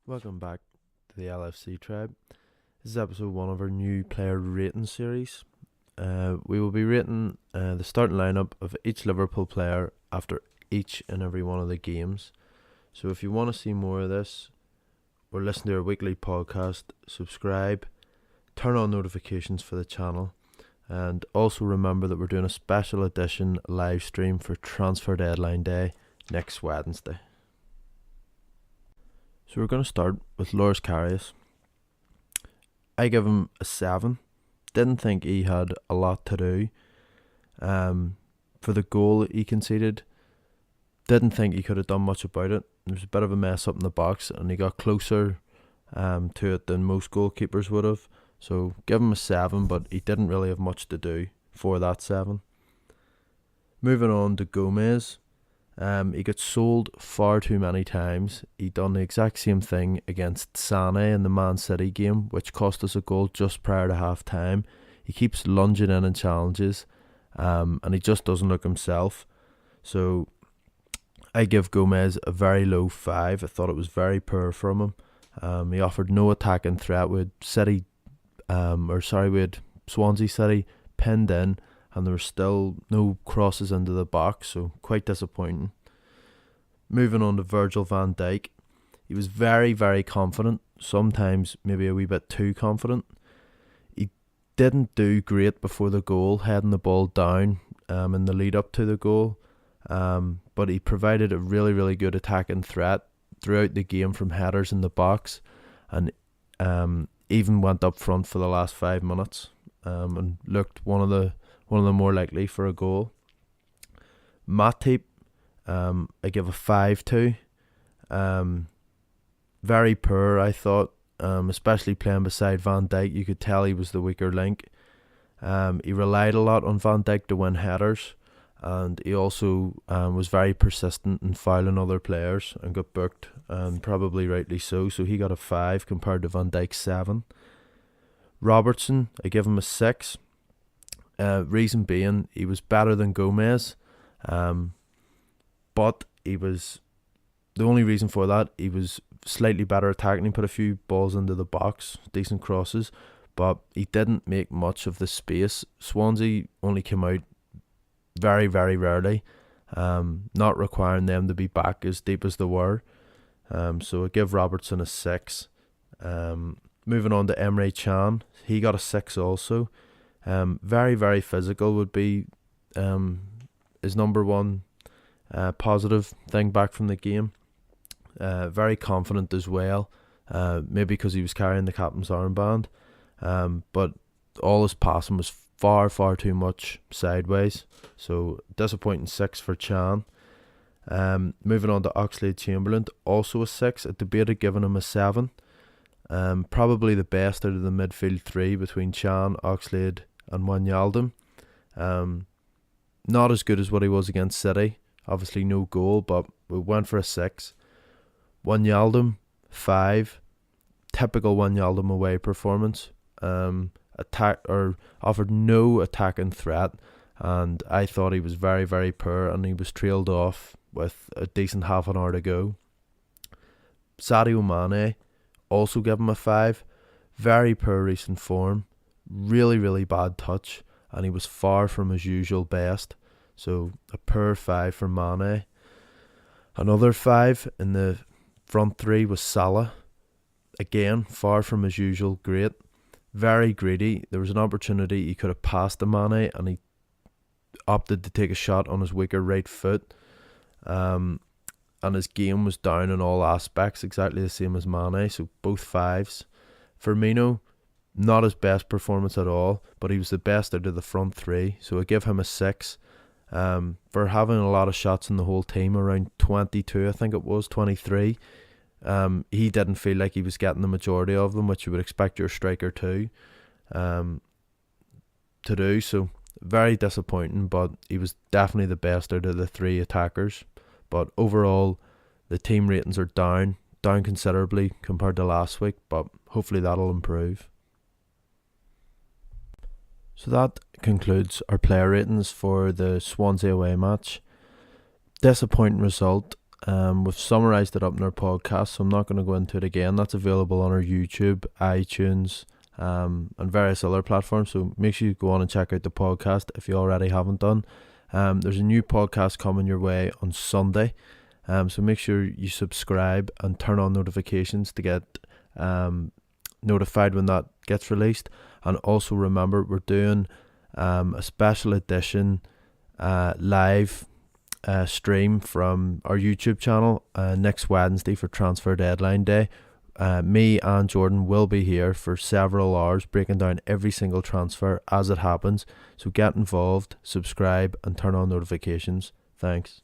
Welcome back to the LFC Tribe. This is episode 1 of our new player rating series. We will be rating the starting lineup of each Liverpool player after each and every one of the games. So if you want to see more of this or listen to our weekly podcast, subscribe, turn on notifications for the channel, and also remember that we're doing a special edition live stream for transfer deadline day next Wednesday. So we're going to start with Loris Karius. I give him a 7. Didn't think he had a lot to do. For the goal he conceded, didn't think he could have done much about it. There was a bit of a mess up in the box and he got closer to it than most goalkeepers would have. So give him a 7, but he didn't really have much to do for that 7. Moving on to Gomez. He got sold far too many times. He done the exact same thing against Sané in the Man City game, which cost us a goal just prior to half time. He keeps lunging in challenges, and he just doesn't look himself. So I give Gomez a very low 5. I thought it was very poor from him. He offered no attacking threat. We had Swansea City pinned in, and there were still no crosses into the box, so quite disappointing. Moving on to Virgil van Dijk. He was very, very confident, sometimes maybe a wee bit too confident. He didn't do great before the goal, heading the ball down in the lead up to the goal, but he provided a really, really good attacking threat throughout the game from headers in the box, and even went up front for the last 5 minutes and looked one of the more likely for a goal. Matip, I give a 5 to. Very poor, I thought, especially playing beside Van Dijk. You could tell he was the weaker link. He relied a lot on Van Dijk to win headers, and he also was very persistent in fouling other players and got booked, and probably rightly so. So he got a 5 compared to Van Dijk's 7. Robertson, I give him a 6. Reason being, he was better than Gomez, but the only reason for that, he was slightly better attacking. He put a few balls into the box, decent crosses, but he didn't make much of the space. Swansea only came out very, very rarely, not requiring them to be back as deep as they were. So I give Robertson a 6. Moving on to Emre Can, he got a 6 also. Very, very physical would be his number one positive thing back from the game. Very confident as well, maybe because he was carrying the captain's armband, but all his passing was far, far too much sideways. So disappointing 6 for Chan. Moving on to Oxlade-Chamberlain, also a 6. I debated giving him a 7. Probably the best out of the midfield 3 between Chan, Oxlade and Wijnaldum. Not as good as what he was against City. Obviously no goal, but we went for a 6. Wijnaldum, 5. Typical Wijnaldum away performance. Offered no attacking threat, and I thought he was very, very poor, and he was trailed off with a decent half an hour to go. Sadio Mane, also give him a 5. Very poor recent form. Really, really bad touch, and he was far from his usual best. So a poor 5 for Mane. Another 5 in the front 3 was Salah. Again, far from his usual great. Very greedy. There was an opportunity he could have passed to Mane, and he opted to take a shot on his weaker right foot. And his game was down in all aspects, exactly the same as Mane, so both 5s. Firmino, not his best performance at all, but he was the best out of the front 3, so I give him a 6. For having a lot of shots in the whole team, around 22, I think it was, 23. He didn't feel like he was getting the majority of them, which you would expect your striker to do, so very disappointing, but he was definitely the best out of the 3 attackers. But overall, the team ratings are down considerably compared to last week, but hopefully that'll improve. So that concludes our player ratings for the Swansea away match. Disappointing result. We've summarised it up in our podcast, so I'm not going to go into it again. That's available on our YouTube, iTunes, and various other platforms. So make sure you go on and check out the podcast if you already haven't done. There's a new podcast coming your way on Sunday. So make sure you subscribe and turn on notifications to get notified when that gets released. And also remember, we're doing a special edition live stream from our YouTube channel next Wednesday for transfer deadline day. Me and Jordan will be here for several hours breaking down every single transfer as it happens. So get involved, subscribe and turn on notifications. Thanks.